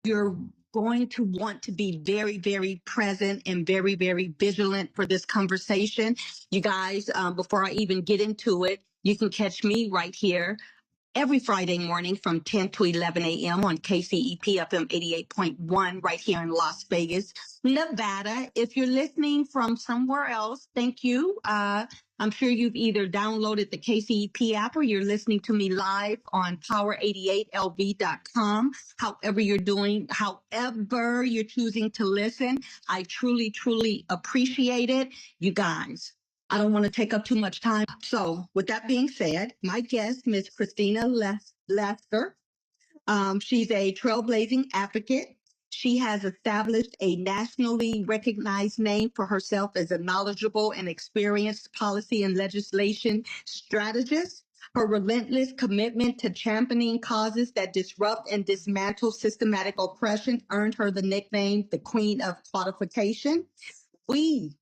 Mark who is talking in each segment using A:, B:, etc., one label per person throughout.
A: You're going to want to be very, very present and very, very vigilant for this conversation. You guys, before I even get into it, you can catch me right here every Friday morning from 10 to 11 a.m. on KCEP FM 88.1 right here in Las Vegas, Nevada. If you're listening from somewhere else, thank you. I'm sure you've either downloaded the KCEP app or you're listening to me live on power88lv.com. However you're choosing to listen, I truly, truly appreciate it. You guys, I don't want to take up too much time. So, with that being said, my guest, Ms. Christina Laster, she's a trailblazing advocate. She has established a nationally recognized name for herself as a knowledgeable and experienced policy and legislation strategist. Her relentless commitment to championing causes that disrupt and dismantle systematic oppression earned her the nickname the Queen of Codification. We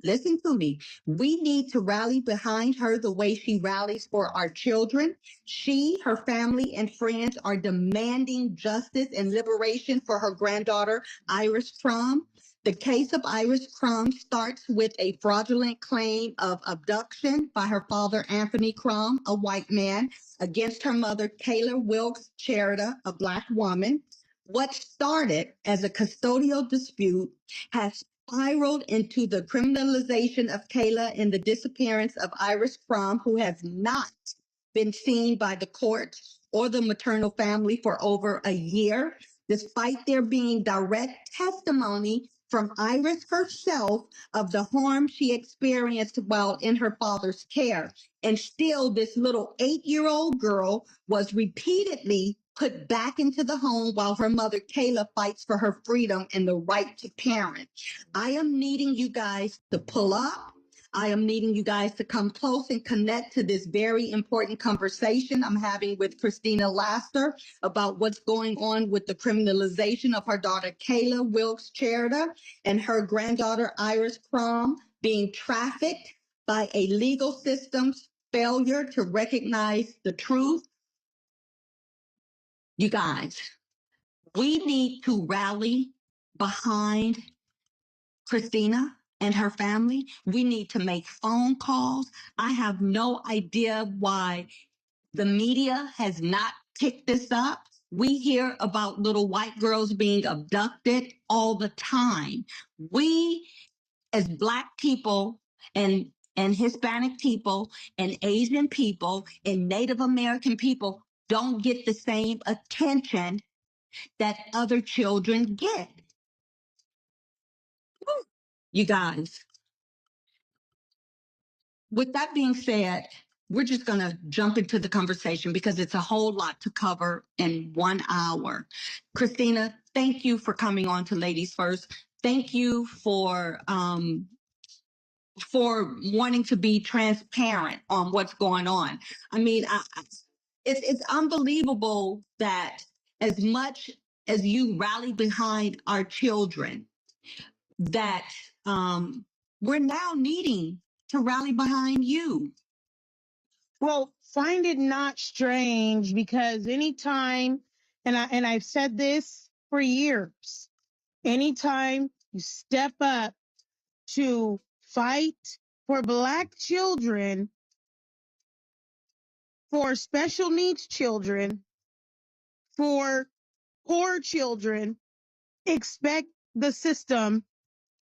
A: Listen to me. We need to rally behind her the way she rallies for our children. She, her family, and friends are demanding justice and liberation for her granddaughter, Iris Crum. The case of Iris Crum starts with a fraudulent claim of abduction by her father, Anthony Crum, a white man, against her mother, Khaila Wilks Czereda, a Black woman. What started as a custodial dispute has spiraled into the criminalization of Khaila and the disappearance of Iris Crum, who has not been seen by the court or the maternal family for over a year, despite there being direct testimony from Iris herself of the harm she experienced while in her father's care. And still, this little 8-year-old girl was repeatedly put back into the home while her mother, Khaila, fights for her freedom and the right to parent. I am needing you guys to pull up. I am needing you guys to come close and connect to this very important conversation I'm having with Christina Laster about what's going on with the criminalization of her daughter, Khaila Wilks Czereda, and her granddaughter, Iris Crum, being trafficked by a legal system's failure to recognize the truth. You guys, we need to rally behind Christina and her family. We need to make phone calls. I have no idea why the media has not picked this up. We hear about little white girls being abducted all the time. We, as Black people and Hispanic people and Asian people and Native American people, don't get the same attention that other children get. You guys, with that being said, we're just going to jump into the conversation because it's a whole lot to cover in 1 hour. Christina, thank you for coming on to Ladies First. Thank you for wanting to be transparent on what's going on. I mean, it's unbelievable that as much as you rally behind our children, that we're now needing to rally behind you.
B: Well, find it not strange because anytime, and I've said this for years, anytime you step up to fight for Black children, for special needs children, for poor children, expect the system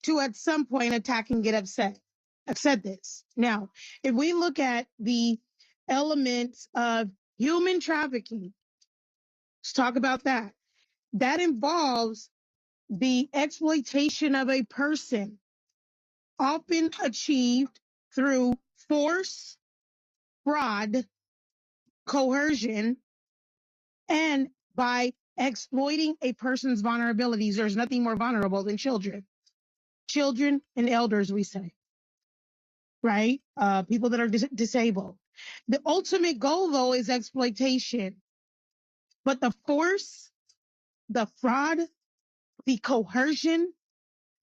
B: to at some point attack and get upset. I've said this. Now, if we look at the elements of human trafficking, let's talk about that. That involves the exploitation of a person, often achieved through force, fraud, coercion, and by exploiting a person's vulnerabilities. There's nothing more vulnerable than children. Children and elders, we say, right? People that are disabled. The ultimate goal, though, is exploitation. But the force, the fraud, the coercion,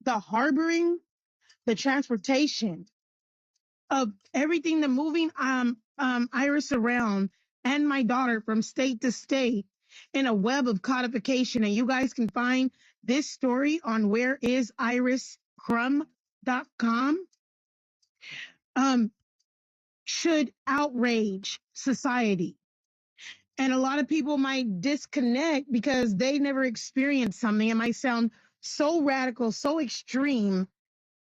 B: the harboring, the transportation of everything, the moving Iris around and my daughter from state to state in a web of codification. And you guys can find this story on whereisiriscrum.com. Should outrage society. And a lot of people might disconnect because they never experienced something. It might sound so radical, so extreme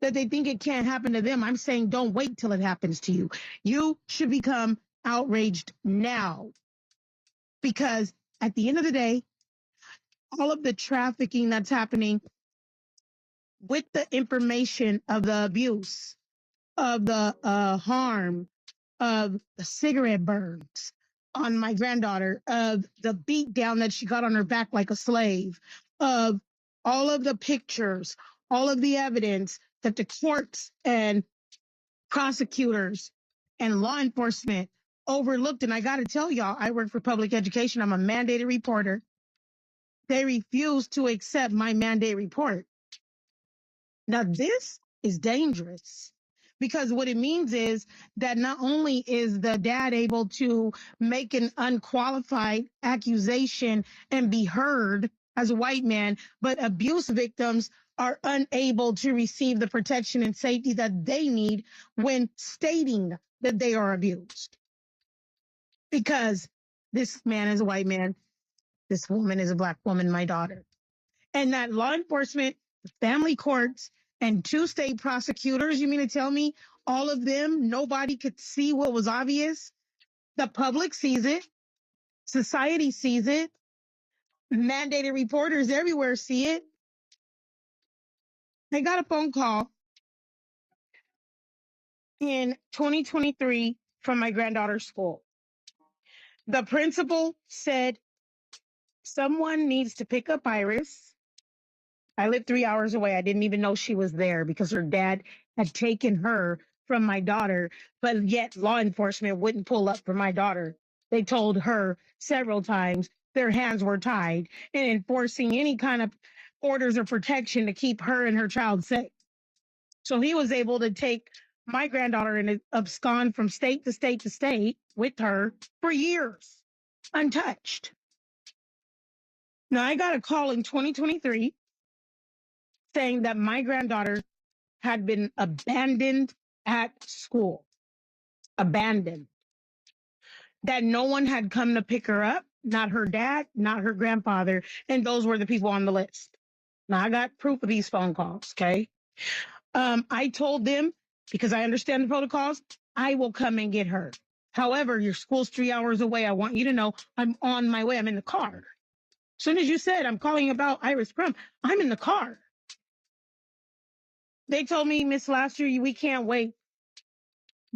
B: that they think it can't happen to them. I'm saying don't wait till it happens to you. You should become outraged now, because at the end of the day, all of the trafficking that's happening with the information of the abuse, of the harm, of the cigarette burns on my granddaughter, of the beat down that she got on her back like a slave, of all of the pictures, all of the evidence that the courts and prosecutors and law enforcement overlooked. And I got to tell y'all, I work for public education. I'm a mandated reporter. They refused to accept my mandate report. Now, this is dangerous, because what it means is that not only is the dad able to make an unqualified accusation and be heard as a white man, but abuse victims are unable to receive the protection and safety that they need when stating that they are abused. Because this man is a white man, this woman is a black woman, my daughter. And that law enforcement, family courts, and 2 state prosecutors, you mean to tell me all of them, nobody could see what was obvious? The public sees it. Society sees it. Mandated reporters everywhere see it. I got a phone call in 2023 from my granddaughter's school. The principal said, someone needs to pick up Iris. I live 3 hours away. I didn't even know she was there because her dad had taken her from my daughter, but yet law enforcement wouldn't pull up for my daughter. They told her several times their hands were tied in enforcing any kind of orders of protection to keep her and her child safe. So he was able to take my granddaughter and abscond from state to state to state with her for years, untouched. Now, I got a call in 2023 saying that my granddaughter had been abandoned at school, abandoned, that no one had come to pick her up, not her dad, not her grandfather, and those were the people on the list. Now, I got proof of these phone calls, okay? I told them, because I understand the protocols, I will come and get her. However, your school's 3 hours away. I want you to know I'm on my way. I'm in the car. As soon as you said, I'm calling about Iris Crum, I'm in the car. They told me, Miss Laster, we can't wait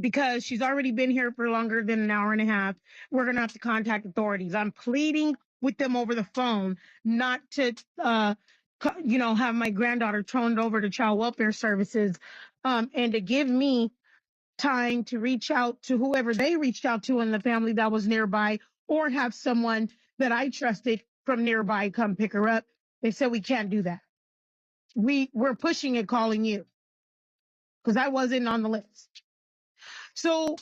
B: because she's already been here for longer than an hour and a half. We're going to have to contact authorities. I'm pleading with them over the phone not to, have my granddaughter turned over to child welfare services, and to give me time to reach out to whoever they reached out to in the family that was nearby, or have someone that I trusted from nearby come pick her up. They said, we can't do that. We're pushing it, calling you, because I wasn't on the list. So,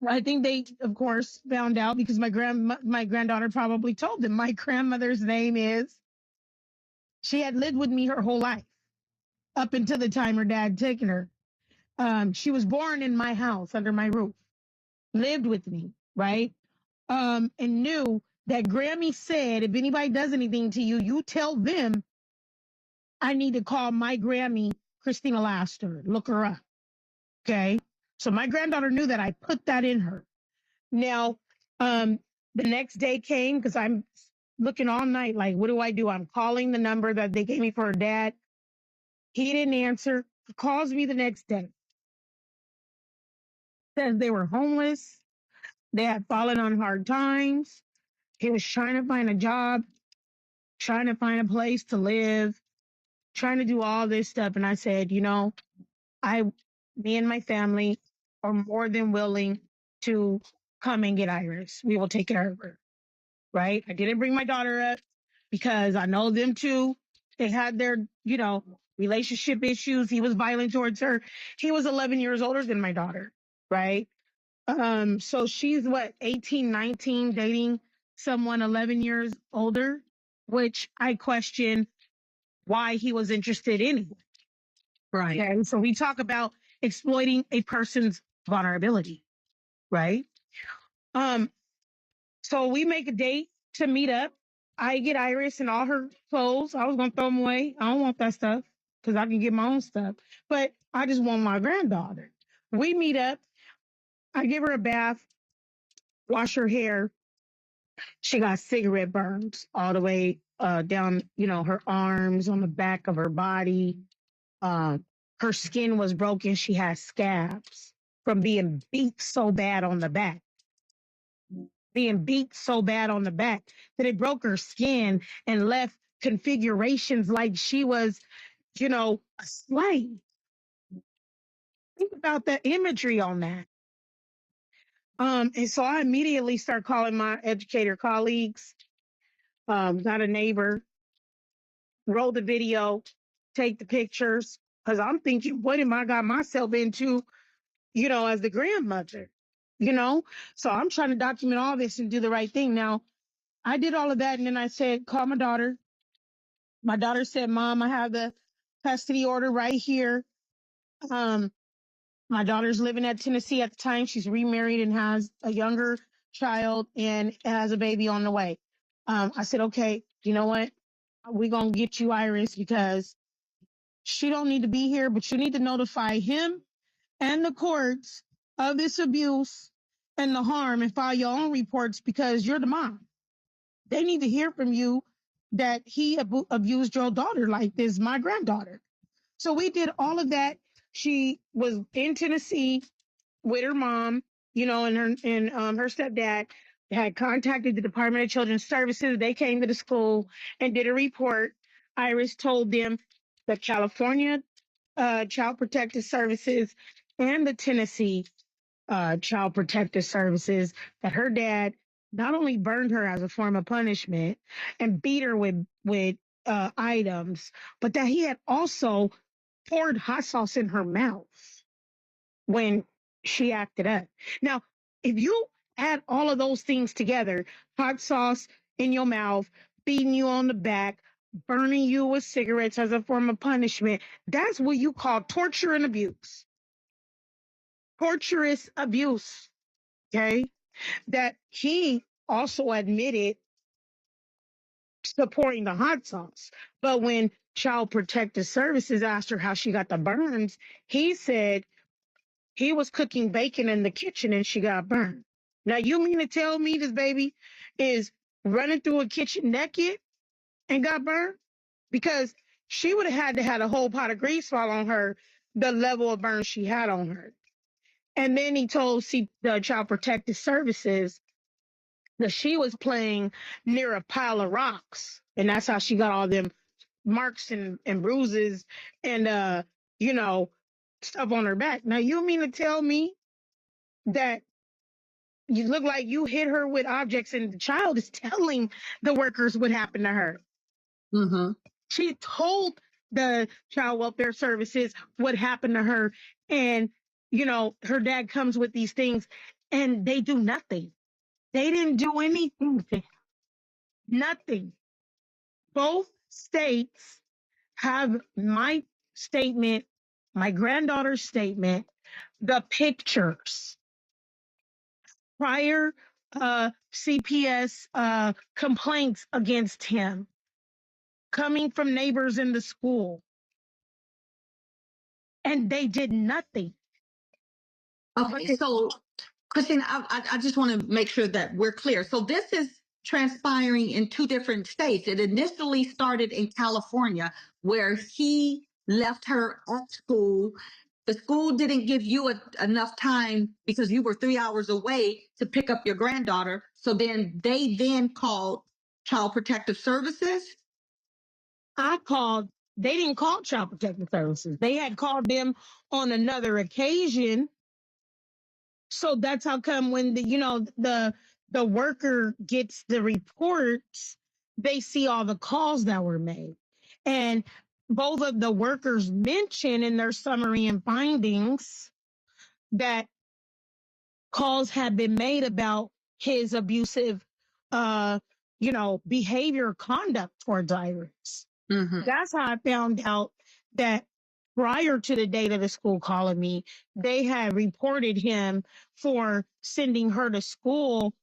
B: I think they, of course, found out because my granddaughter probably told them. My grandmother's name is, she had lived with me her whole life up until the time her dad taken her. She was born in my house under my roof, lived with me, right? And knew that Grammy said, if anybody does anything to you, you tell them I need to call my Grammy, Christina Laster, look her up. Okay. So my granddaughter knew that. I put that in her. Now, the next day came because I'm looking all night, like, what do I do? I'm calling the number that they gave me for her dad. He didn't answer. He calls me the next day. Says they were homeless. They had fallen on hard times. He was trying to find a job, trying to find a place to live, trying to do all this stuff. And I said, me and my family are more than willing to come and get Iris. We will take care of her, right? I didn't bring my daughter up because I know them too. They had their, relationship issues. He was violent towards her. He was 11 years older than my daughter, right? So she's 18, 19, dating someone 11 years older, which I question why he was interested in it.
A: Right.
B: Okay. So we talk about exploiting a person's vulnerability, right? Um, so we make a date to meet up. I get Iris and all her clothes. I was gonna throw them away. I don't want that stuff because I can get my own stuff. But I just want my granddaughter. We meet up. I give her a bath, wash her hair. She got cigarette burns all the way down, her arms, on the back of her body. Uh, Her skin was broken. She had scabs from being beat so bad on the back, that it broke her skin and left configurations like she was, a slave. Think about the imagery on that. And so I immediately start calling my educator colleagues, got a neighbor, roll the video, take the pictures, because I'm thinking, what am I got myself into, as the grandmother, So I'm trying to document all this and do the right thing. Now, I did all of that, and then I said, call my daughter. My daughter said, Mom, I have the custody order right here. Um, my daughter's living at Tennessee at the time. She's remarried and has a younger child and has a baby on the way. I said, okay, you know what? We're going to get you Iris because she don't need to be here, but you need to notify him and the courts of this abuse and the harm and file your own reports because you're the mom. They need to hear from you that he abused your daughter like this, my granddaughter. So we did all of that. She was in Tennessee with her mom, and her stepdad had contacted the Department of Children's Services. They came to the school and did a report. Iris told them the California Child Protective Services and the Tennessee Child Protective Services that her dad not only burned her as a form of punishment and beat her with items, but that he had also poured hot sauce in her mouth when she acted up. Now, if you add all of those things together, hot sauce in your mouth, beating you on the back, burning you with cigarettes as a form of punishment, that's what you call torture and abuse. Torturous abuse, okay? That he also admitted supporting the hot sauce. But when Child Protective Services asked her how she got the burns, he said he was cooking bacon in the kitchen and she got burned. Now, you mean to tell me this baby is running through a kitchen naked and got burned? Because she would have had to have a whole pot of grease fall on her, the level of burn she had on her. And then he told the Child Protective Services that she was playing near a pile of rocks. And that's how she got all them marks and bruises and, stuff on her back. Now, you mean to tell me that you look like you hit her with objects and the child is telling the workers what happened to her?
A: Mm-hmm.
B: She told the child welfare services what happened to her. And, her dad comes with these things and they do nothing. They didn't do anything. Nothing. Both states have my statement, my granddaughter's statement, the pictures, prior CPS complaints against him coming from neighbors in the school. And they did nothing.
A: Okay, so Christina, I just want to make sure that we're clear. So this is transpiring in two different states. It initially started in California, where he left her at school. The school didn't give you enough time because you were 3 hours away to pick up your granddaughter. So then they called Child Protective Services.
B: They didn't call Child Protective Services. They had called them on another occasion. So that's how come when the worker gets the reports, they see all the calls that were made. And both of the workers mention in their summary and findings that calls had been made about his abusive uh, behavior conduct towards Iris.
A: Mm-hmm.
B: That's how I found out that prior to the date of the school calling me, they had reported him for sending her to school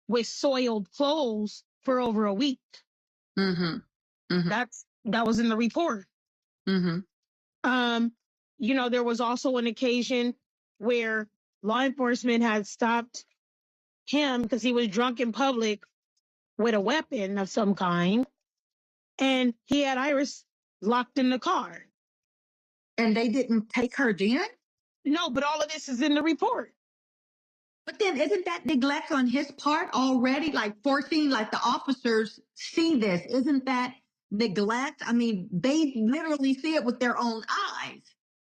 B: with soiled clothes for over a week.
A: Mm-hmm. Mm-hmm.
B: That was in the report.
A: Mm-hmm.
B: There was also an occasion where law enforcement had stopped him because he was drunk in public with a weapon of some kind, and he had Iris locked in the car.
A: And they didn't take her then?
B: No, but all of this is in the report.
A: But then isn't that neglect on his part already? Like forcing, like the officers see this. Isn't that neglect? I mean, they literally see it with their own eyes.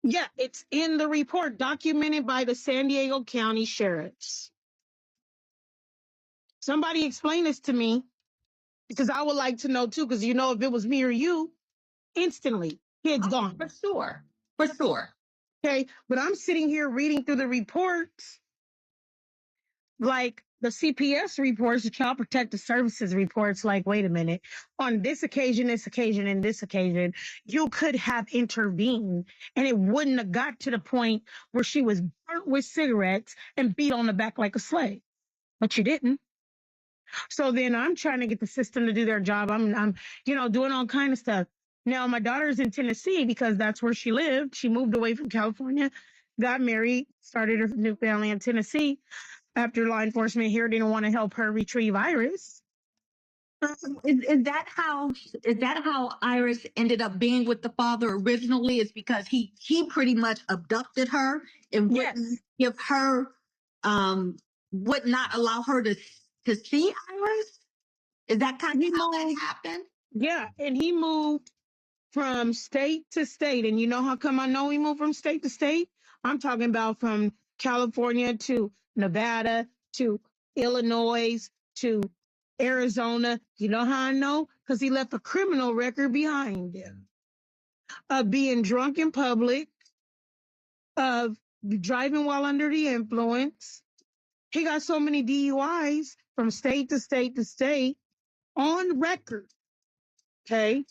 B: Yeah, it's in the report documented by the San Diego County Sheriffs. Somebody explain this to me because I would like to know too, because if it was me or you, instantly, kid's gone.
A: For sure. For sure.
B: Okay, but I'm sitting here reading through the reports, like the CPS reports, the Child Protective Services reports, like, wait a minute, on this occasion, and this occasion, you could have intervened and it wouldn't have got to the point where she was burnt with cigarettes and beat on the back like a slave. But you didn't. So then I'm trying to get the system to do their job. I'm doing all kind of stuff. Now my daughter's in Tennessee because that's where she lived. She moved away from California, got married, started her new family in Tennessee. After law enforcement here didn't want to help her retrieve Iris.
A: Is that how Iris ended up being with the father originally? Is because he pretty much abducted her and wouldn't give her would not allow her to see Iris? Is that kind of how that happened?
B: Yeah, and he moved from state to state. And you know how come I know he moved from state to state? I'm talking about from California to Nevada to Illinois to Arizona. You know how I know? Because he left a criminal record behind him of being drunk in public, of driving while under the influence. He got so many DUIs from state to state to state on record. Okay.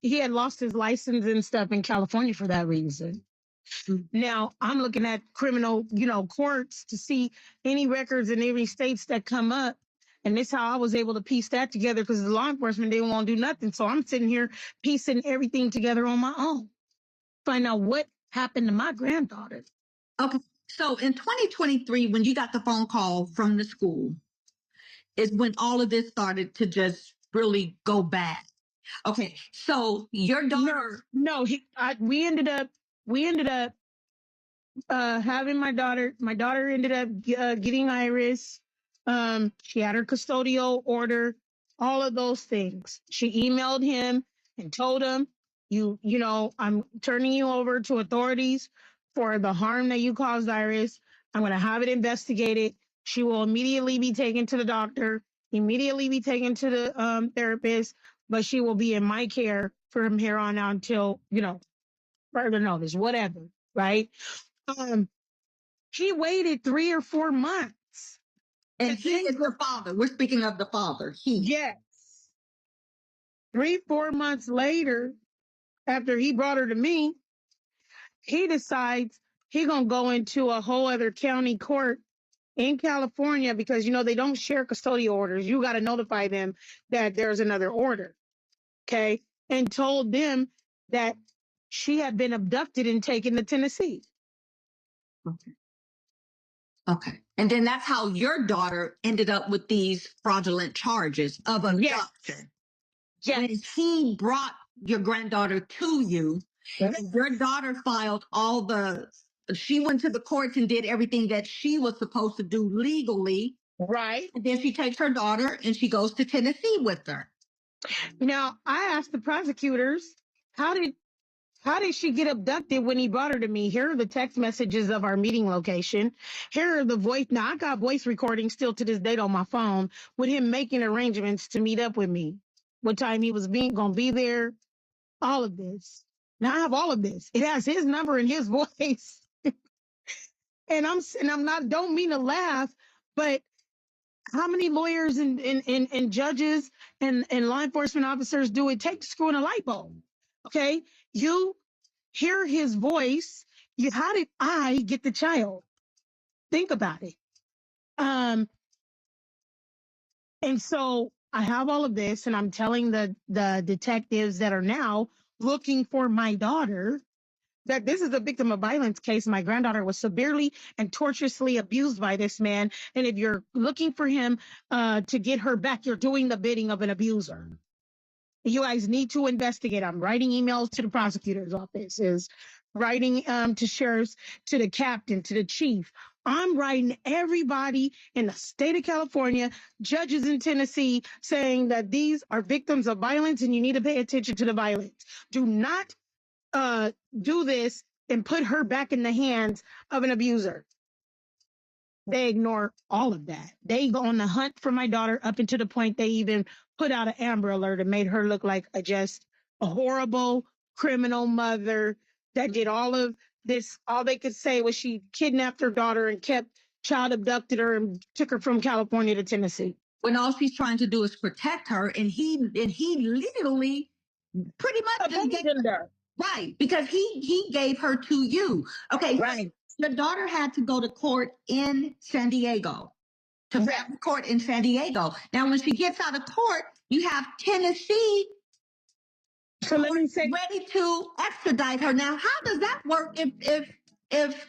B: He had lost his license and stuff in California for that reason. Now I'm looking at criminal, courts to see any records in every states that come up. And this is how I was able to piece that together because the law enforcement didn't want to do nothing. So I'm sitting here piecing everything together on my own. Find out what happened to my granddaughter.
A: Okay. So in 2023, when you got the phone call from the school, is when all of this started to just really go bad. Okay. So your daughter.
B: No, we ended up having my daughter. My daughter ended up getting Iris. She had her custodial order, all of those things. She emailed him and told him, I'm turning you over to authorities for the harm that you caused Iris. I'm going to have it investigated. She will immediately be taken to the doctor, immediately be taken to the therapist, but she will be in my care from here on out until, further notice, whatever, right? He waited 3 or 4 months.
A: And he is her father. We're speaking of the father.
B: Yes. 3, 4 months later, after he brought her to me, he decides he gonna go into a whole other county court in California because they don't share custodial orders. You got to notify them that there's another order. Okay. And told them that she had been abducted and taken to Tennessee.
A: Okay. And then that's how your daughter ended up with these fraudulent charges of abduction.
B: Yes.
A: When he brought your granddaughter to you, and your daughter filed she went to the courts and did everything that she was supposed to do legally.
B: Right.
A: And then she takes her daughter and she goes to Tennessee with her.
B: Now, I asked the prosecutors, how did she get abducted when he brought her to me? Here are the text messages of our meeting location. Here are the voice. Now, I got voice recordings still to this date on my phone with him making arrangements to meet up with me. What time he was going to be there. All of this. Now, I have all of this. It has his number and his voice. And I'm not, don't mean to laugh, but How many lawyers and judges and law enforcement officers do it take to screw in a light bulb? Okay. You hear his voice. How did I get the child? Think about it. And so I have all of this, and I'm telling the detectives that are now looking for my daughter that this is a victim of violence case. My granddaughter was severely and tortuously abused by this man. And if you're looking for him to get her back, you're doing the bidding of an abuser. You guys need to investigate. I'm writing emails to the prosecutor's office, is writing to sheriffs, to the captain, to the chief. I'm writing everybody in the state of California, judges in Tennessee, saying that these are victims of violence and you need to pay attention to the violence. Do not do this and put her back in the hands of an abuser. They ignore all of that. They go on the hunt for my daughter up until the point they even put out an Amber Alert and made her look like just a horrible criminal mother that did all of this. All they could say was she kidnapped her daughter and child abducted her and took her from California to Tennessee.
A: When all she's trying to do is protect her, and he literally pretty much just
B: Abandoned her.
A: Right, because he gave her to you. Okay,
B: Right.
A: Your daughter had to go to court in San Diego, to family court in San Diego. Now, when she gets out of court, you have Tennessee
B: So let me say,
A: ready to extradite her. Now, how does that work if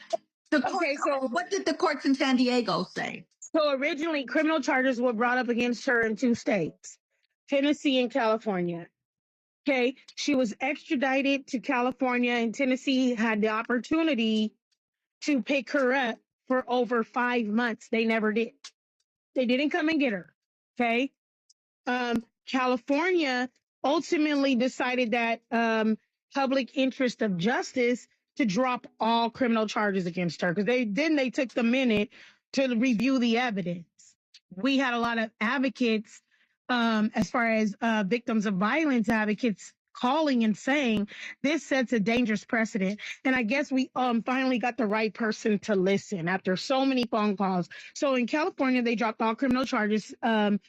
A: the court,
B: okay, so
A: what did the courts in San Diego say?
B: So originally, criminal charges were brought up against her in 2 states, Tennessee and California. Okay, she was extradited to California, and Tennessee had the opportunity to pick her up for over 5 months. They never did. They didn't come and get her. Okay. California ultimately decided that public interest of justice to drop all criminal charges against her, because they took the minute to review the evidence. We had a lot of advocates, as far as victims of violence advocates, calling and saying this sets a dangerous precedent. And I guess we finally got the right person to listen after so many phone calls. So in California, they dropped all criminal charges in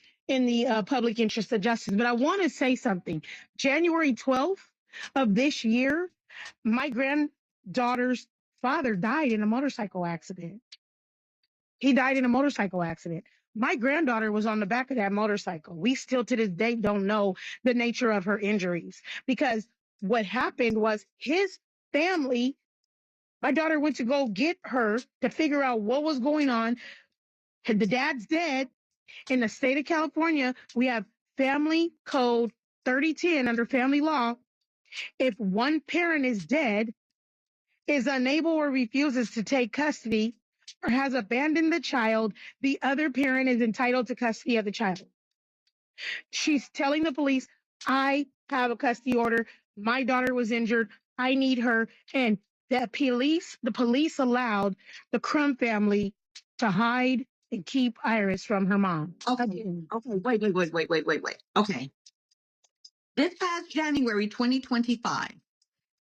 B: the public interest of justice. But I want to say something. January 12th of this year, my granddaughter's father died in a motorcycle accident. He died in a motorcycle accident. My granddaughter was on the back of that motorcycle. We still to this day don't know the nature of her injuries, because what happened was his family, my daughter went to go get her to figure out what was going on. The dad's dead. In the state of California, we have Family Code 3010 under family law. If one parent is dead, is unable or refuses to take custody, or has abandoned the child, the other parent is entitled to custody of the child. She's telling the police, I have a custody order. My daughter was injured. I need her. And the police allowed the Crum family to hide and keep Iris from her mom.
A: Okay, wait. Okay. This past January 2025,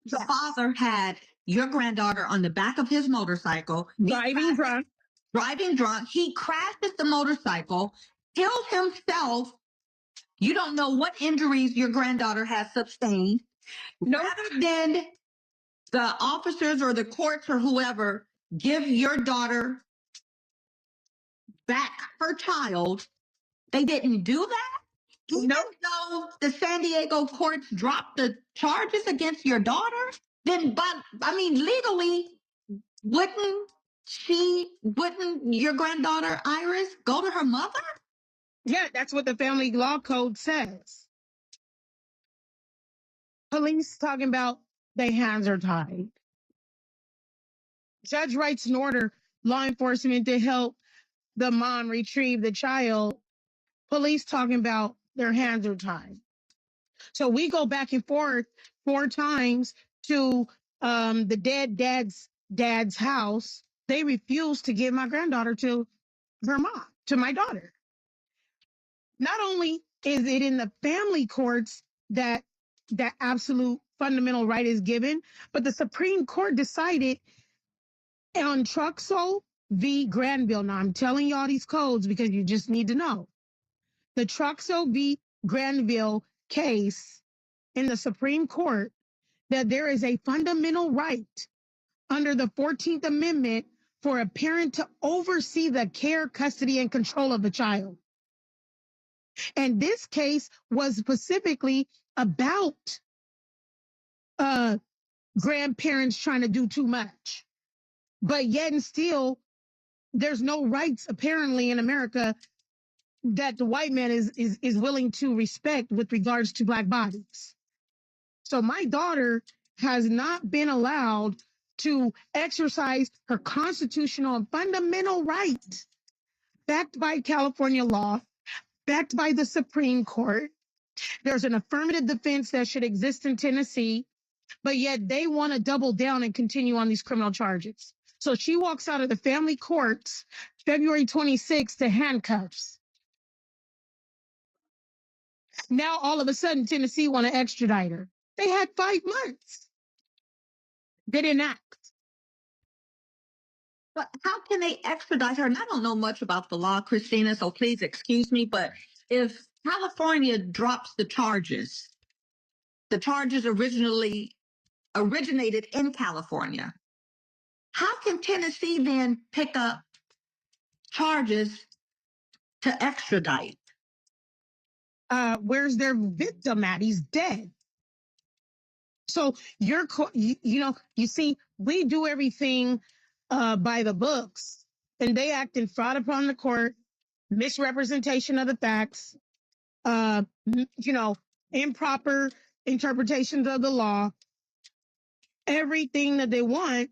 A: the father had your granddaughter on the back of his motorcycle.
B: Driving drunk.
A: He crashes the motorcycle, kills himself. You don't know what injuries your granddaughter has sustained. Rather than the officers or the courts or whoever give your daughter back her child, they didn't do that? Even though the San Diego courts dropped the charges against your daughter, then, legally, wouldn't your granddaughter Iris go to her mother?
B: Yeah, that's what the family law code says. Police talking about their hands are tied. Judge writes an order, law enforcement to help the mom retrieve the child. Police talking about their hands are tied. So we go back and forth 4 times to the dead dad's house. They refuse to give my granddaughter to her mom, to my daughter. Not only is it in the family courts that absolute fundamental right is given, but the Supreme Court decided on Truxell v. Granville. Now, I'm telling y'all these codes because you just need to know. The Troxel v. Granville case in the Supreme Court that there is a fundamental right under the 14th Amendment for a parent to oversee the care, custody, and control of the child. And this case was specifically about grandparents trying to do too much. But yet and still, there's no rights apparently in America that the white man is willing to respect with regards to Black bodies. So my daughter has not been allowed to exercise her constitutional and fundamental right, backed by California law, backed by the Supreme Court. There's an affirmative defense that should exist in Tennessee, but yet they want to double down and continue on these criminal charges. So she walks out of the family courts February 26th to handcuffs. Now, all of a sudden, Tennessee want to extradite her. They had 5 months. They didn't act.
A: But how can they extradite her? And I don't know much about the law, Christina, so please excuse me. But if California drops the charges originated in California, how can Tennessee then pick up charges to extradite?
B: Where's their victim at? He's dead. So you see, we do everything by the books, and they act in fraud upon the court, misrepresentation of the facts, improper interpretations of the law, everything that they want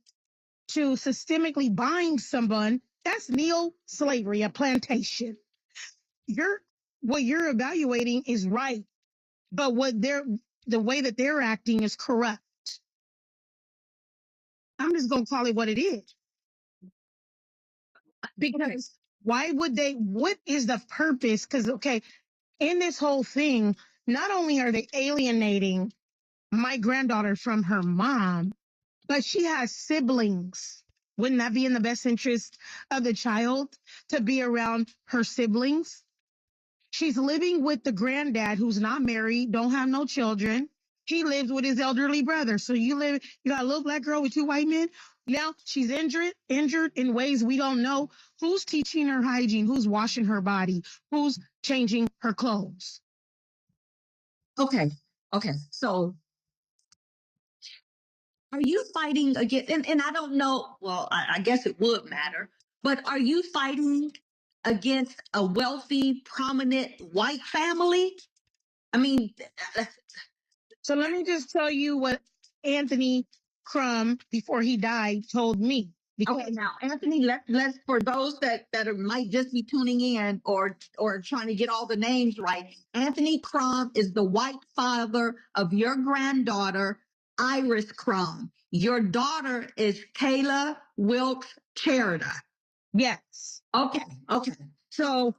B: to systemically bind someone. That's neo-slavery, a plantation. What you're evaluating is right, but the way that they're acting is corrupt. I'm just gonna call it what it is. Because why would they? What is the purpose? Because in this whole thing, not only are they alienating my granddaughter from her mom, but she has siblings. Wouldn't that be in the best interest of the child to be around her siblings? She's living with the granddad who's not married, don't have no children. He lives with his elderly brother. So you got a little Black girl with 2 white men. Now she's injured in ways we don't know. Who's teaching her hygiene? Who's washing her body? Who's changing her clothes?
A: Okay. So are you fighting against, and I don't know, well, I guess it would matter, but are you fighting against a wealthy, prominent white family? I mean,
B: So let me just tell you what Anthony Crum, before he died, told me.
A: okay, now Anthony, let's for those that might just be tuning in or trying to get all the names right. Anthony Crum is the white father of your granddaughter, Iris Crum. Your daughter is Khaila Wilks Czereda.
B: Yes.
A: Okay.
B: So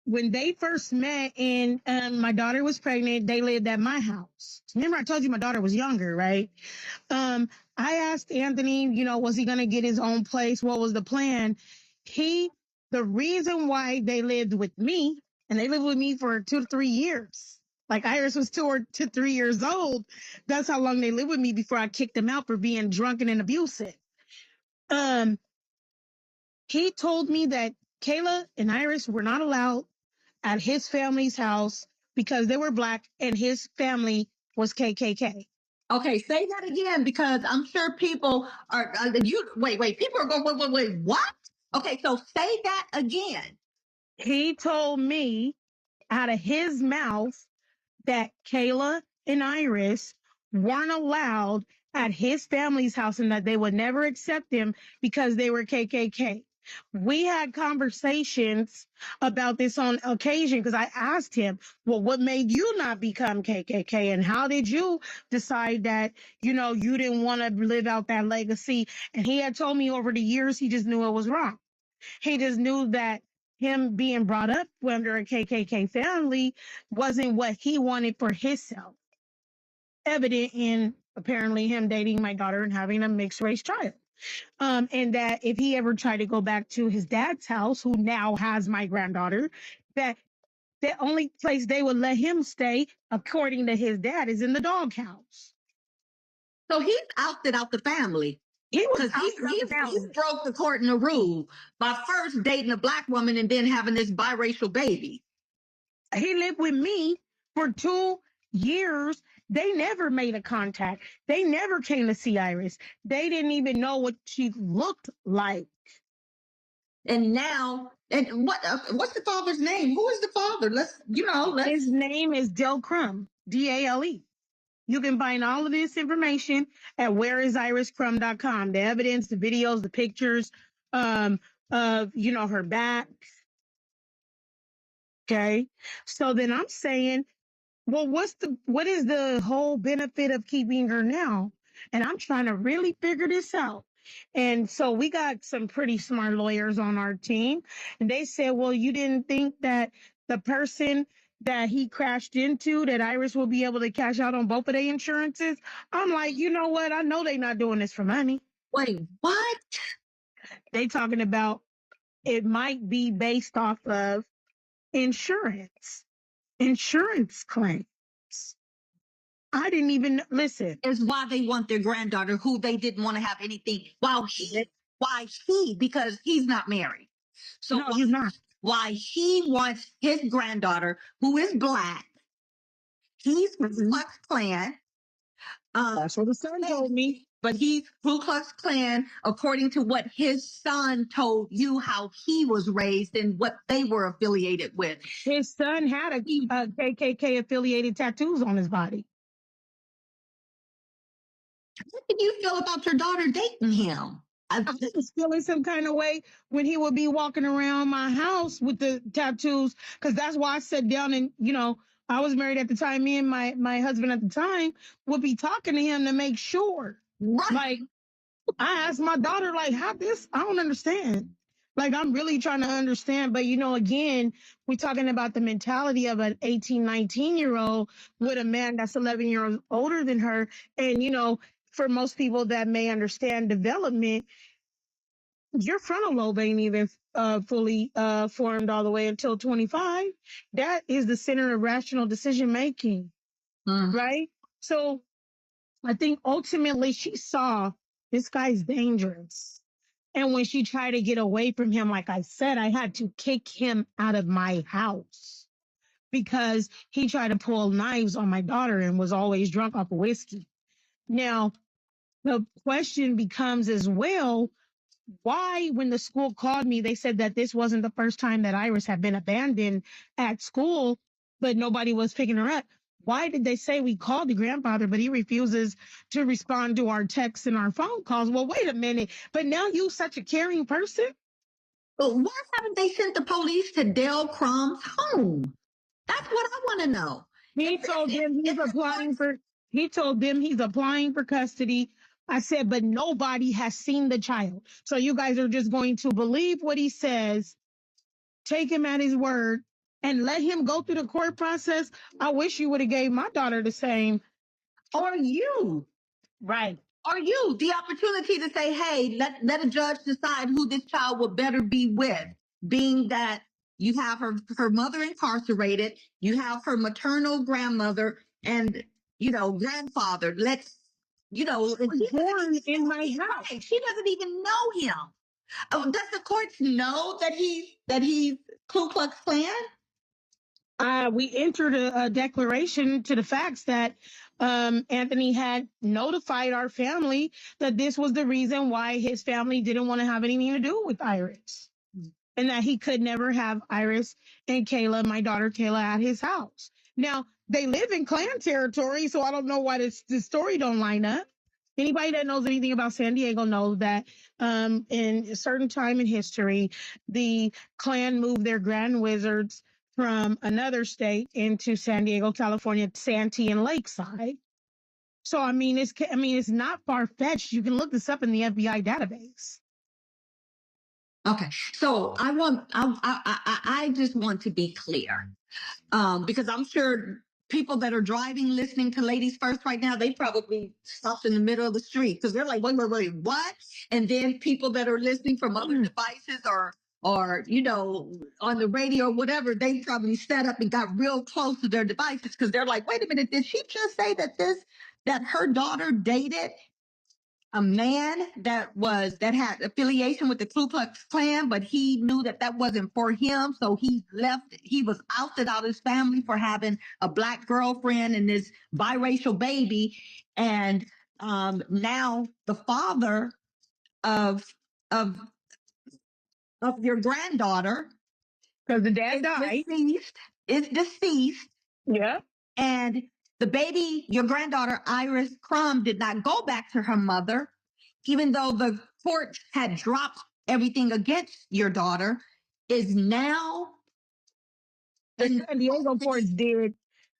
B: when they first met and my daughter was pregnant, they lived at my house. Remember, I told you my daughter was younger, right? I asked Anthony, was he going to get his own place? What was the plan? The reason why they lived with me, and they lived with me for 2 to 3 years. Like Iris was 2 to 3 years old. That's how long they lived with me before I kicked them out for being drunken and abusive. He told me that Khaila and Iris were not allowed at his family's house because they were Black and his family was KKK.
A: Okay, say that again because I'm sure people are. People are going. Wait. What? Okay, so say that again.
B: He told me out of his mouth that Khaila and Iris weren't allowed at his family's house and that they would never accept them because they were KKK. We had conversations about this on occasion because I asked him, well, what made you not become KKK? And how did you decide that, you didn't want to live out that legacy? And he had told me over the years, he just knew it was wrong. He just knew that him being brought up under a KKK family wasn't what he wanted for himself. Evident in apparently him dating my daughter and having a mixed race child. And that if he ever tried to go back to his dad's house, who now has my granddaughter, that the only place they would let him stay, according to his dad, is in the doghouse.
A: So he's ousted out the family.
B: He was
A: Because
B: ousted out the
A: he
B: family.
A: broke the cardinal rule by first dating a black woman and then having this biracial baby.
B: He lived with me for 2 years. They never made a contact. They never came to see Iris. They didn't even know what she looked like.
A: And now, and what's the father's name? Who is the father?
B: His name is Dale Crum, Dale. You can find all of this information at whereisiriscrum.com. The evidence, the videos, the pictures of her back. Okay. So then I'm saying, well, what is the whole benefit of keeping her now? And I'm trying to really figure this out. And so we got some pretty smart lawyers on our team. And they said, well, you didn't think that the person that he crashed into, that Iris will be able to cash out on both of their insurances? I'm like, you know what? I know they're not doing this for money.
A: Wait, what?
B: They talking about it might be based off of insurance claims. I didn't even listen.
A: Is why they want their granddaughter, who they didn't want to have anything. Because he's not married. So
B: No, he's not.
A: Why he wants his granddaughter, who is black. He's Ku Klux Klan.
B: That's what the son told me.
A: But he's Ku Klux Klan, according to what his son told you, how he was raised and what they were affiliated with.
B: His son had a KKK affiliated tattoos on his body.
A: What did you feel about your daughter dating him?
B: I was feeling some kind of way when he would be walking around my house with the tattoos, because that's why I sat down and, I was married at the time. Me and my husband at the time would be talking to him to make sure.
A: Right.
B: Like, I asked my daughter, like, how this? I don't understand. Like, I'm really trying to understand. But, again, we're talking about the mentality of an 18, 19-year-old with a man that's 11 years older than her. And, for most people that may understand development, your frontal lobe ain't even fully formed all the way until 25. That is the center of rational decision making, right? So I think ultimately she saw this guy's dangerous. And when she tried to get away from him, like I said, I had to kick him out of my house because he tried to pull knives on my daughter and was always drunk off of whiskey. Now, the question becomes as well, why, when the school called me, they said that this wasn't the first time that Iris had been abandoned at school, but nobody was picking her up. Why did they say we called the grandfather, but he refuses to respond to our texts and our phone calls? Well, wait a minute. But now you such a caring person.
A: But why haven't they sent the police to Dale Crum's home? That's what I want to know.
B: He told them he's applying for custody. I said, but nobody has seen the child. So you guys are just going to believe what he says, take him at his word, and let him go through the court process. I wish you would have gave my daughter the same.
A: Or you.
B: Right.
A: Or you, the opportunity to say, hey, let a judge decide who this child will better be with, being that you have her mother incarcerated, you have her maternal grandmother and, grandfather.
B: He's born in my house.
A: Right. She doesn't even know him. Does the courts know that he's Ku Klux Klan?
B: We entered a declaration to the facts that Anthony had notified our family that this was the reason why his family didn't want to have anything to do with Iris, and that he could never have Iris and Khaila, my daughter Khaila, at his house. Now, they live in Klan territory, so I don't know why this story don't line up. Anybody that knows anything about San Diego knows that in a certain time in history, the Klan moved their grand wizards from another state into San Diego, California, Santee and Lakeside. So it's not far fetched. You can look this up in the FBI database.
A: Okay, so I just want to be clear, because I'm sure people that are driving, listening to Ladies First right now, they probably stopped in the middle of the street because they're like, wait, what? And then people that are listening from other devices or on the radio or whatever, they probably set up and got real close to their devices because they're like, wait a minute, did she just say that her daughter dated a man that had affiliation with the Ku Klux Klan, but he knew that wasn't for him, so he left. He was ousted out of his family for having a black girlfriend and this biracial baby, and now the father of of of your granddaughter,
B: because the dad died.
A: Is deceased,
B: Yeah.
A: and the baby, your granddaughter, Iris Crum, did not go back to her mother, even though the court had dropped everything against your daughter, is now
B: The San Diego courts did.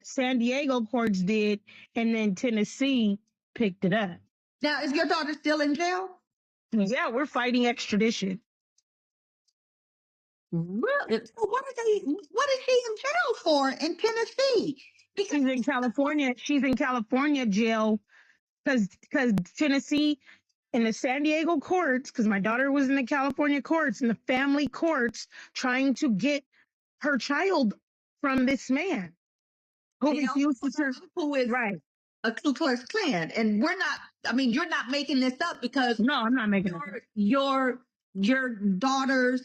B: San Diego courts did, and then Tennessee picked it up.
A: Now, is your daughter still in jail?
B: Yeah, we're fighting extradition.
A: Really? So what is she in jail for in Tennessee?
B: She's in California. She's in California jail because Tennessee in the San Diego courts, because my daughter was in the California courts, in the family courts, trying to get her child from this man who refused to serve.
A: Who is
B: right.
A: A Ku Klux Klan. And you're not making this up because
B: No, I'm not making it up.
A: Your daughter's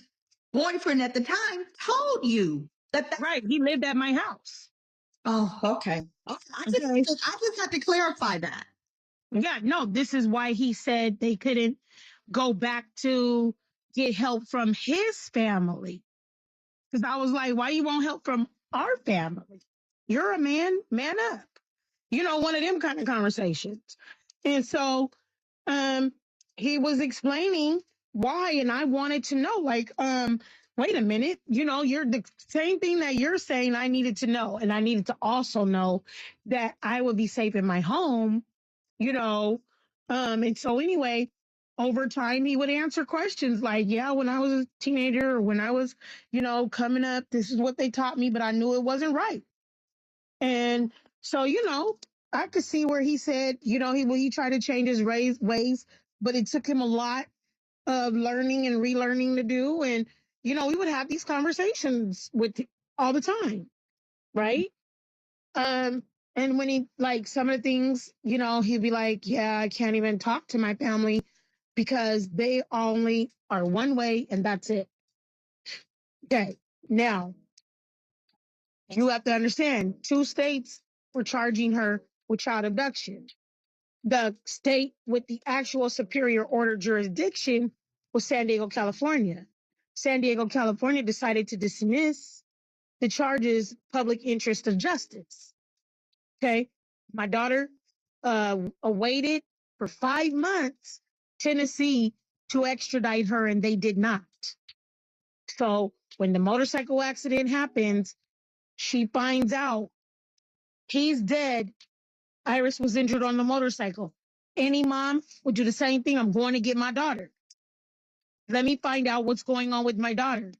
A: boyfriend at the time told you that.
B: Right. He lived at my house.
A: Oh, okay. I just had to clarify that.
B: Yeah, no, this is why he said they couldn't go back to get help from his family. Because I was like, why you want help from our family? You're a man up. One of them kind of conversations. And so he was explaining why, and I wanted to know, like, wait a minute, you're the same thing that you're saying I needed to know. And I needed to also know that I would be safe in my home, and so anyway, over time he would answer questions like, yeah, when I was a teenager or when I was, coming up, this is what they taught me, but I knew it wasn't right. And so, I could see where he said, he tried to change his ways, but it took him a lot of learning and relearning to do. And, we would have these conversations with all the time. Right. And when he, like, some of the things, he'd be like, yeah, I can't even talk to my family because they only are one way and that's it. Okay. Now, you have to understand, 2 states were charging her with child abduction. The state with the actual superior order jurisdiction was San Diego, California. San Diego, California decided to dismiss the charges, public interest of justice. Okay. My daughter awaited for 5 months Tennessee to extradite her, and they did not. So when the motorcycle accident happens, she finds out he's dead. Iris was injured on the motorcycle. Any mom would do the same thing. I'm going to get my daughter. Let me find out what's going on with my daughter.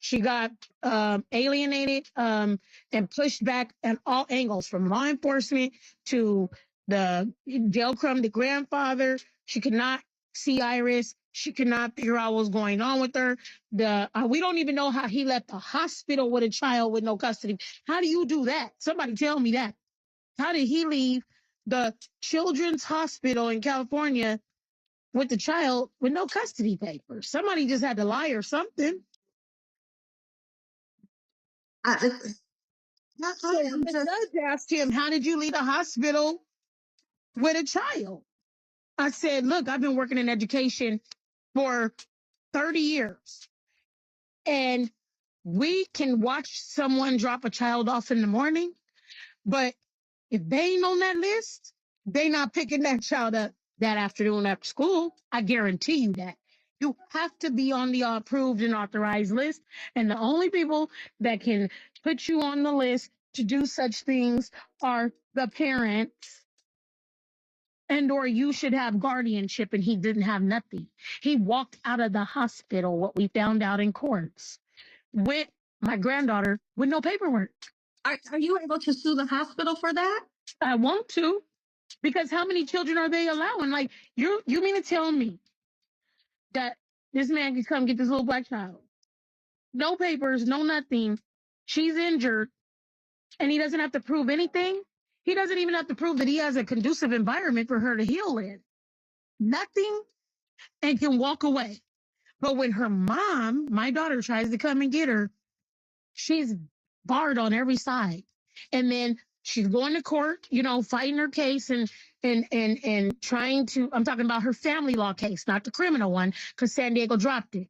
B: She got alienated and pushed back at all angles, from law enforcement to the Dale Crum, the grandfather. She could not see Iris. She could not figure out what's going on with her. We don't even know how he left the hospital with a child with no custody. How do you do that? Somebody tell me that. How did he leave the children's hospital in California with the child with no custody papers? Somebody just had to lie or something. The judge asked him, how did you leave the hospital with a child? I said, look, I've been working in education for 30 years. And we can watch someone drop a child off in the morning, but if they ain't on that list, they not picking that child up that afternoon after school. I guarantee you that. You have to be on the approved and authorized list. And the only people that can put you on the list to do such things are the parents. And or you should have guardianship, and he didn't have nothing. He walked out of the hospital, what we found out in courts, with my granddaughter with no paperwork.
A: Are you able to sue the hospital for that?
B: I want to, because how many children are they allowing? Like, you mean to tell me that this man can come get this little black child? No papers, no nothing. She's injured, and he doesn't have to prove anything. He doesn't even have to prove that he has a conducive environment for her to heal in. Nothing, and can walk away. But when her mom, my daughter, tries to come and get her, she's barred on every side. And then she's going to court, fighting her case and trying to, I'm talking about her family law case, not the criminal one, because San Diego dropped it.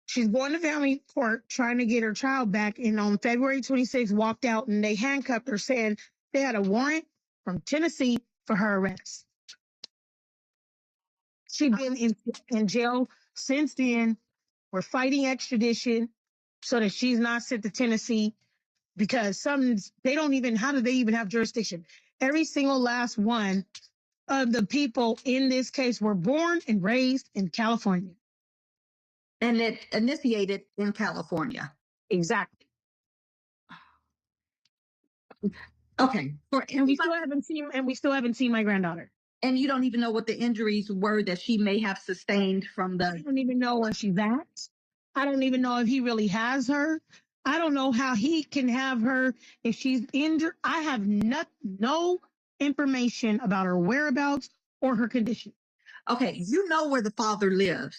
B: She's going to family court trying to get her child back. And on February 26th, walked out and they handcuffed her, saying they had a warrant from Tennessee for her arrest. She's been in jail since then. We're fighting extradition so that she's not sent to Tennessee, because they don't even, how do they even have jurisdiction? Every single last one of the people in this case were born and raised in California.
A: And it initiated in California.
B: Exactly.
A: Okay.
B: And we still haven't seen my granddaughter.
A: And you don't even know what the injuries were that she may have sustained from the.
B: I don't even know where she's at. I don't even know if he really has her. I don't know how he can have her if she's injured. I have no information about her whereabouts or her condition.
A: Okay, you know where the father lives.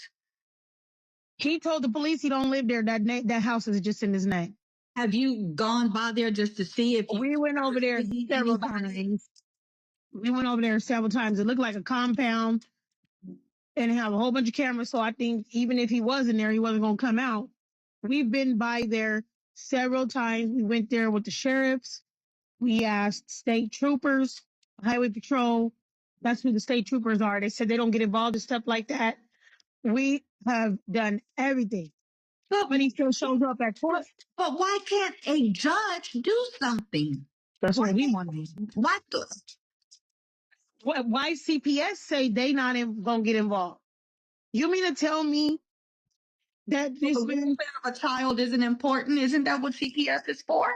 B: He told the police he don't live there. That house is just in his name.
A: Have you gone by there just to see if
B: we went over there several times? We went over there several times. It looked like a compound and it had a whole bunch of cameras. So I think even if he was in there, he wasn't going to come out. We've been by there several times. We went there with the sheriffs. We asked state troopers, highway patrol. That's who the state troopers are. They said they don't get involved in stuff like that. We have done everything. But he still shows up at court.
A: But why can't a judge do something?
B: That's what we want. Why CPS say they not gonna get involved? You mean to tell me that this
A: welfare of a child isn't important? Isn't that what CPS is for?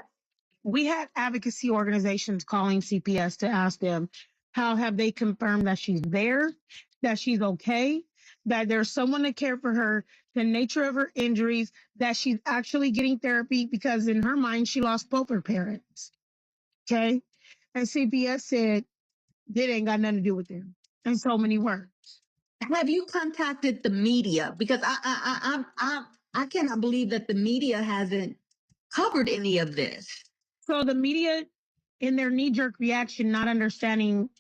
B: We had advocacy organizations calling CPS to ask them, how have they confirmed that she's there, that she's okay, that there's someone to care for her, the nature of her injuries, that she's actually getting therapy, because in her mind, she lost both her parents. Okay. And CPS said, that ain't got nothing to do with them. In so many words.
A: Have you contacted the media? Because I cannot believe that the media hasn't covered any of this.
B: So the media, in their knee-jerk reaction, not understanding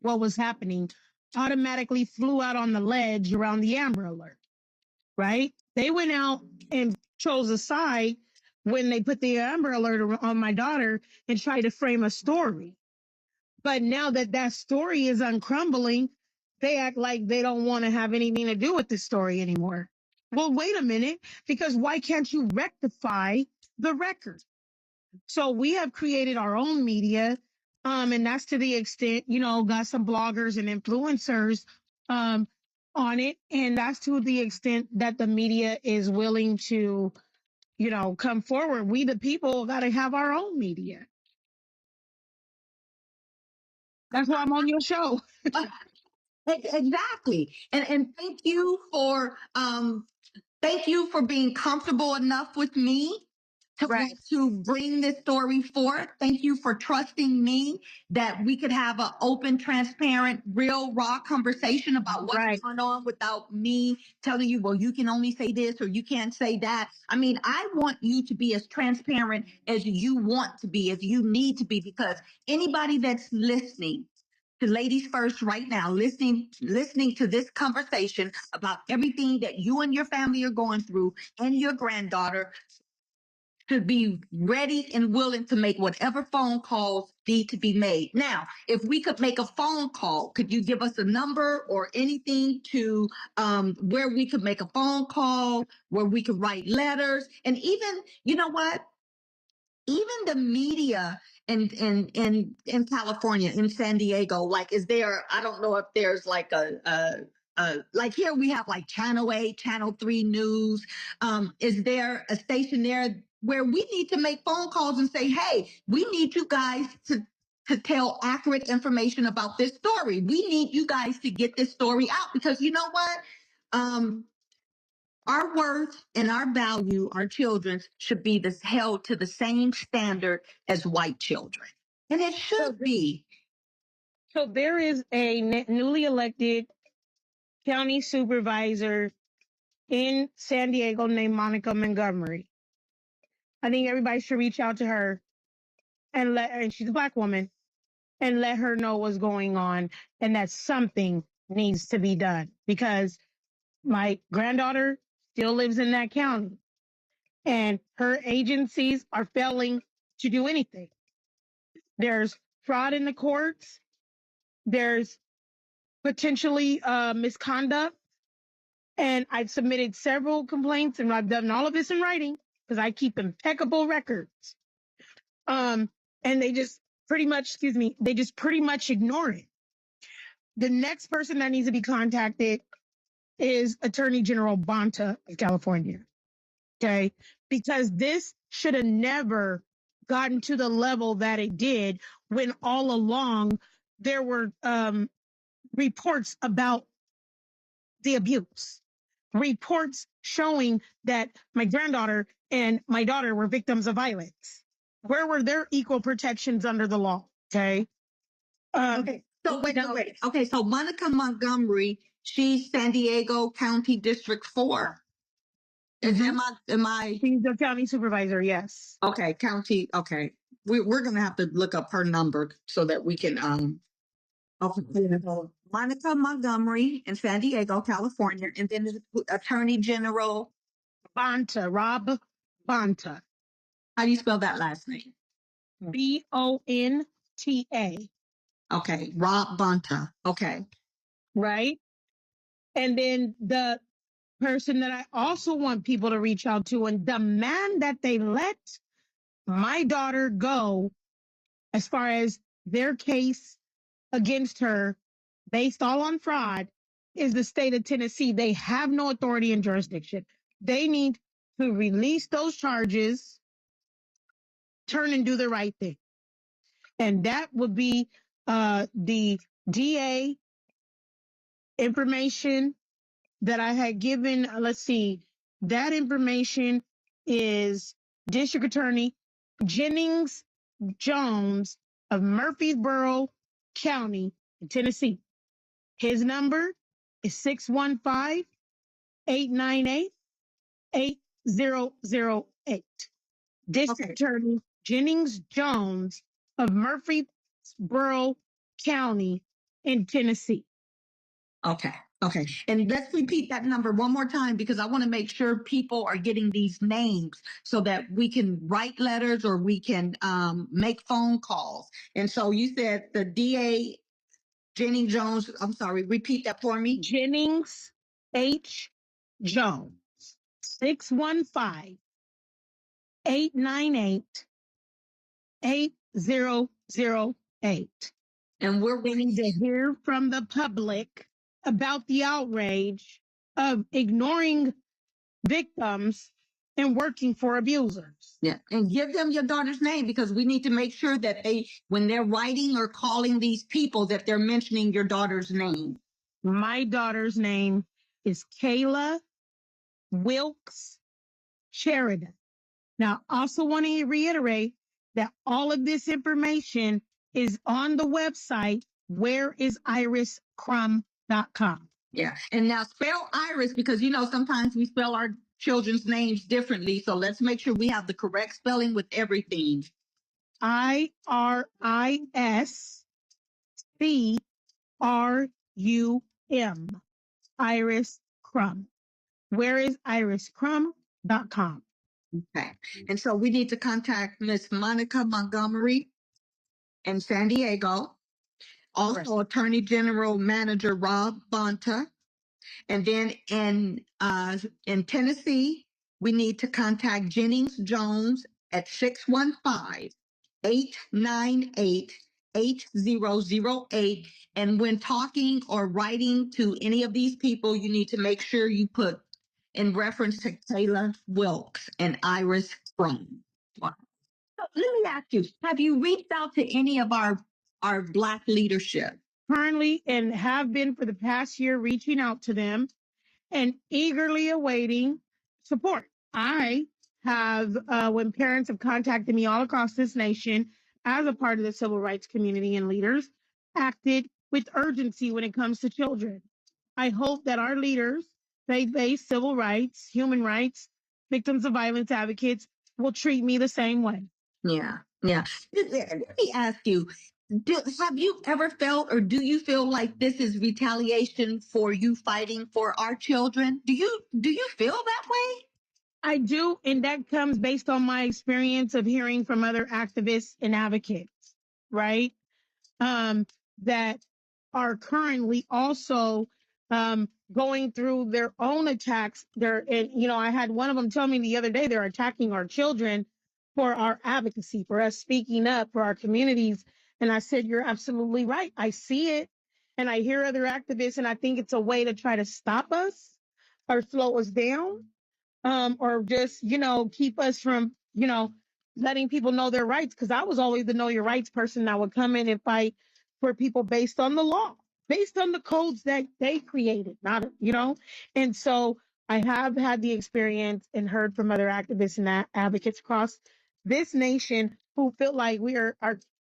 B: what was happening, automatically flew out on the ledge around the Amber Alert, right? They went out and chose a side when they put the Amber Alert on my daughter and tried to frame a story. But now that story is uncrumbling, they act like they don't want to have anything to do with this story anymore. Well, wait a minute, because why can't you rectify the record? So we have created our own media, and that's to the extent, got some bloggers and influencers on it, and that's to the extent that the media is willing to, come forward. We, the people, got to have our own media. That's why I'm on your show.
A: Exactly. And thank you for being comfortable enough with me to bring this story forth. Thank you for trusting me that we could have an open, transparent, real, raw conversation about what's going on without me telling you, well, you can only say this or you can't say that. I mean, I want you to be as transparent as you want to be, as you need to be, because anybody that's listening to Ladies First right now, listening to this conversation about everything that you and your family are going through and your granddaughter, to be ready and willing to make whatever phone calls need to be made. Now, if we could make a phone call, could you give us a number or anything to where we could make a phone call, where we could write letters, and even, you know what? Even the media in California, in San Diego, like, is there, I don't know if there's like like here we have like Channel 8, Channel 3 News. Is there a station there where we need to make phone calls and say, hey, we need you guys to tell accurate information about this story. We need you guys to get this story out because you know what? Our worth and our value, our children's, should be held to the same standard as white children. And it should be.
B: So there is a newly elected county supervisor in San Diego named Monica Montgomery. I think everybody should reach out to her and she's a Black woman, and let her know what's going on and that something needs to be done because my granddaughter still lives in that county and her agencies are failing to do anything. There's fraud in the courts. There's potentially misconduct. And I've submitted several complaints and I've done all of this in writing because I keep impeccable records. And they just pretty much ignore it. The next person that needs to be contacted is Attorney General Bonta of California. Okay. Because this should have never gotten to the level that it did when all along there were reports about the abuse, reports showing that my granddaughter and my daughter were victims of violence. Where were their equal protections under the law? Okay.
A: Okay. So wait. Okay. So Monica Montgomery, she's San Diego County District 4. Am I?
B: She's the county supervisor. Yes.
A: Okay. County. Okay. We're going to have to look up her number so that we can, okay. Monica Montgomery in San Diego, California, and then Attorney General
B: Bonta, Rob Bonta.
A: How do you spell that last name?
B: Bonta.
A: Okay, Rob Bonta. Okay.
B: Right. And then the person that I also want people to reach out to and demand that they let my daughter go as far as their case against her based all on fraud is the state of Tennessee. They have no authority and jurisdiction. They need to release those charges, turn and do the right thing. And that would be the DA information that I had given. Let's see, that information is District Attorney Jennings Jones of Murfreesboro County in Tennessee. His number is 615-898-8008. District Attorney Jennings Jones of Murfreesboro County in Tennessee.
A: Okay. Okay. And let's repeat that number one more time because I want to make sure people are getting these names so that we can write letters or we can make phone calls. And so you said the DA Jennings Jones, I'm sorry, repeat that for me.
B: Jennings H. Jones, 615-898-8008.
A: And we're
B: waiting to hear from the public about the outrage of ignoring victims and working for abusers.
A: Yeah, and give them your daughter's name because we need to make sure that when they're writing or calling these people, that they're mentioning your daughter's name.
B: My daughter's name is Khaila Wilks Czereda. Now, I also want to reiterate that all of this information is on the website, whereisiriscrum.com.
A: Yeah, and now spell Iris because, sometimes we spell our children's names differently. So let's make sure we have the correct spelling with everything.
B: IRISCRUM. Iris Crum. Whereisiriscrum.com.
A: Okay. And so we need to contact Miss Monica Montgomery in San Diego. Also, Attorney General Manager Rob Bonta. And then in Tennessee, we need to contact Jennings Jones at 615-898-8008. And when talking or writing to any of these people, you need to make sure you put in reference to Khaila Wilks and Iris Crum. Wow. So let me ask you, have you reached out to any of our Black leadership?
B: Currently, and have been for the past year, reaching out to them and eagerly awaiting support. I have, when parents have contacted me all across this nation as a part of the civil rights community and leaders, acted with urgency when it comes to children. I hope that our leaders, faith-based civil rights, human rights, victims of violence advocates will treat me the same way.
A: Yeah, yeah. Let me ask you, have you ever felt or do you feel like this is retaliation for you fighting for our children? Do you feel that way?
B: I do, and that comes based on my experience of hearing from other activists and advocates, right? That are currently also going through their own attacks. And I had one of them tell me the other day they're attacking our children for our advocacy, for us speaking up for our communities. And I said, you're absolutely right. I see it, and I hear other activists, and I think it's a way to try to stop us or slow us down, or just, keep us from, letting people know their rights. Because I was always the know your rights person that would come in and fight for people based on the law, based on the codes that they created, not, And so I have had the experience and heard from other activists and advocates across this nation who feel like we are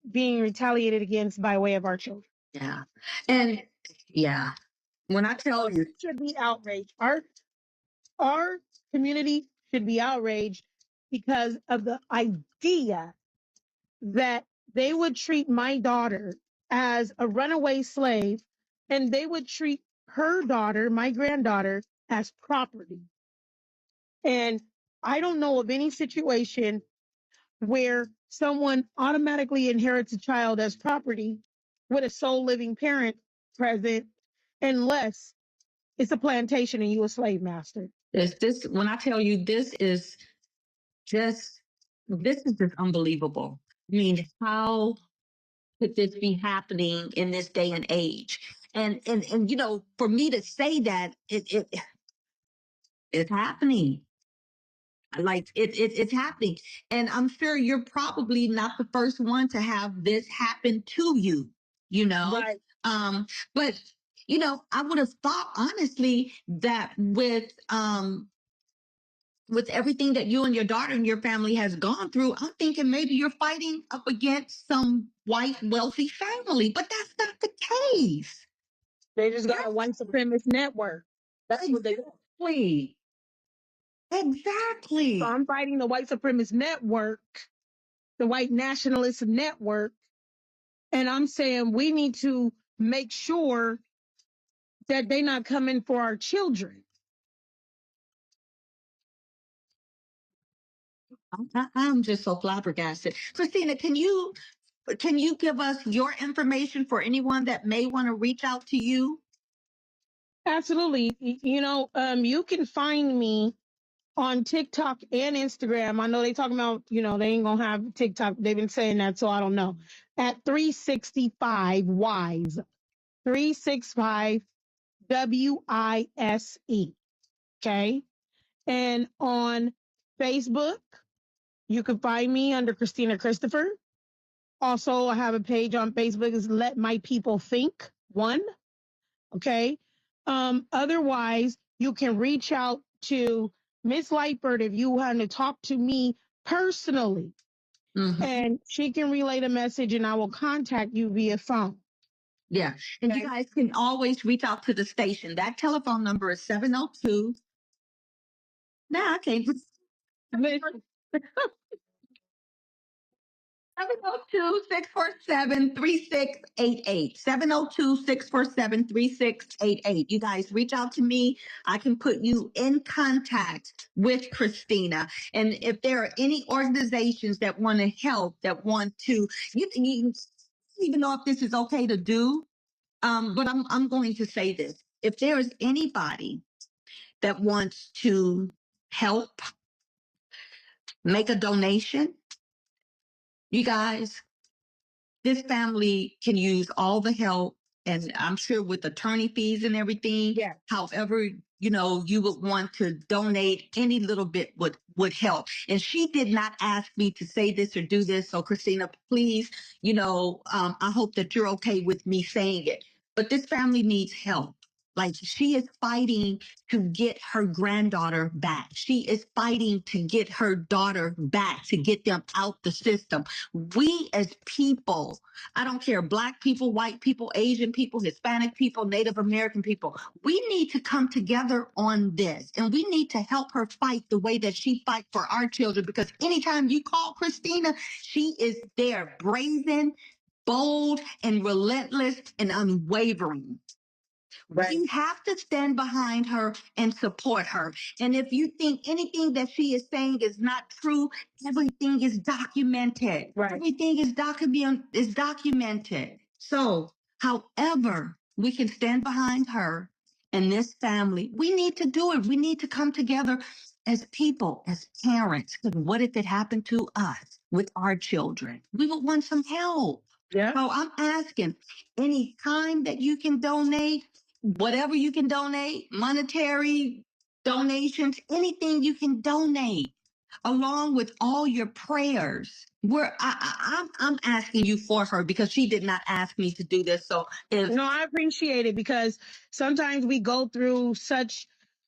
B: being retaliated against by way of our children.
A: Yeah. And yeah, when I tell you,
B: Should be outraged. Our community should be outraged because of the idea that they would treat my daughter as a runaway slave, and they would treat her daughter, my granddaughter, as property. And I don't know of any situation where someone automatically inherits a child as property with a sole living parent present, unless it's a plantation and you a slave master.
A: this when I tell you just this is just unbelievable. I mean, how could this be happening in this day and age? And for me to say that it's happening. Like it's happening. And I'm sure you're probably not the first one to have this happen to you, you know.
B: Right.
A: But I would have thought honestly that with everything that you and your daughter and your family has gone through, I'm thinking maybe you're fighting up against some white wealthy family, but that's not the case.
B: They just got a white supremacist network. That's what they got.
A: Exactly. Exactly.
B: So I'm fighting the white supremacist network, the white nationalist network, and I'm saying we need to make sure that they're not coming for our children.
A: I'm just so flabbergasted. Christina, can you give us your information for anyone that may want to reach out to you?
B: Absolutely. You can find me on TikTok and Instagram. I know they talking about, they ain't gonna have TikTok. They've been saying that, so I don't know. At 365 WISE. 365 WISE. Okay. And on Facebook, you can find me under Christina Christopher. Also, I have a page on Facebook is Let My People Think One. Okay. Otherwise, you can reach out to Miss Lightbird if you want to talk to me personally. Mm-hmm. And she can relay the message and I will contact you via phone.
A: Yeah. And you guys can always reach out to the station. That telephone number is 702. Nah, I can't. 702-647-3688. 702-647-3688. You guys reach out to me. I can put you in contact with Christina. And if there are any organizations that want to help, that want to, you don't even know if this is okay to do. But I'm going to say this. If there is anybody that wants to help make a donation, you guys, this family can use all the help and I'm sure with attorney fees and everything.
B: Yeah.
A: However, you would want to donate, any little bit would help. And she did not ask me to say this or do this. So Christina, please, I hope that you're okay with me saying it. But this family needs help. Like, she is fighting to get her granddaughter back. She is fighting to get her daughter back, to get them out the system. We as people, I don't care, Black people, white people, Asian people, Hispanic people, Native American people, we need to come together on this. And we need to help her fight the way that she fights for our children. Because anytime you call Christina, she is there, brazen, bold, and relentless and unwavering. Right. You have to stand behind her and support her. And if you think anything that she is saying is not true, everything is documented. Right. Everything is documented. So, however, we can stand behind her and this family. We need to do it. We need to come together as people, as parents. What if it happened to us with our children? We would want some help. Yeah. So I'm asking, any time that you can donate, whatever you can donate, monetary donations, anything you can donate, along with all your prayers. I'm asking you for her, because she did not ask me to do this. So no, I appreciate it, because sometimes we go through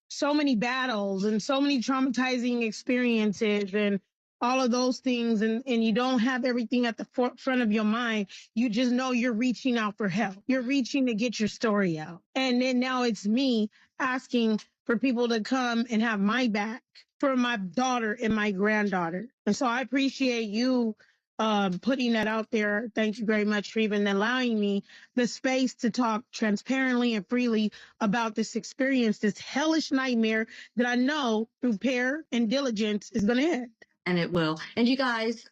A: so many battles and so many traumatizing experiences and all of those things, and you don't have everything at the forefront of your mind. You just know you're reaching out for help. You're reaching to get your story out. And then now it's me asking for people to come and have my back for my daughter and my granddaughter. And so I appreciate you putting that out there. Thank you very much for even allowing me the space to talk transparently and freely about this experience, this hellish nightmare that I know through prayer and diligence is going to end. And it will. And you guys,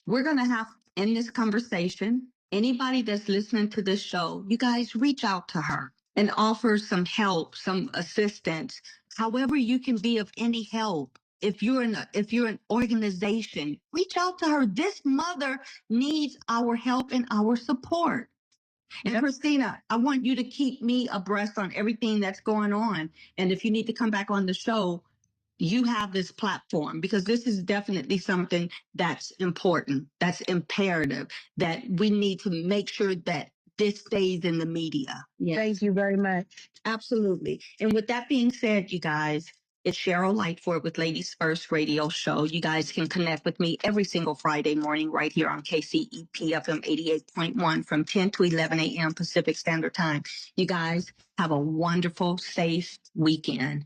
A: we're going to have in this conversation, anybody that's listening to this show, you guys reach out to her and offer some help, some assistance, however you can be of any help. If you're an organization, reach out to her. This mother needs our help and our support. And Christina, I want you to keep me abreast on everything that's going on. And if you need to come back on the show, you have this platform, because this is definitely something that's important, that's imperative, that we need to make sure that this stays in the media. Yes. Thank you very much. Absolutely. And with that being said, you guys, it's Cheryl Lightford with Ladies First Radio Show. You guys can connect with me every single Friday morning right here on KCEP FM 88.1 from 10 to 11 a.m. Pacific Standard Time. You guys have a wonderful, safe weekend.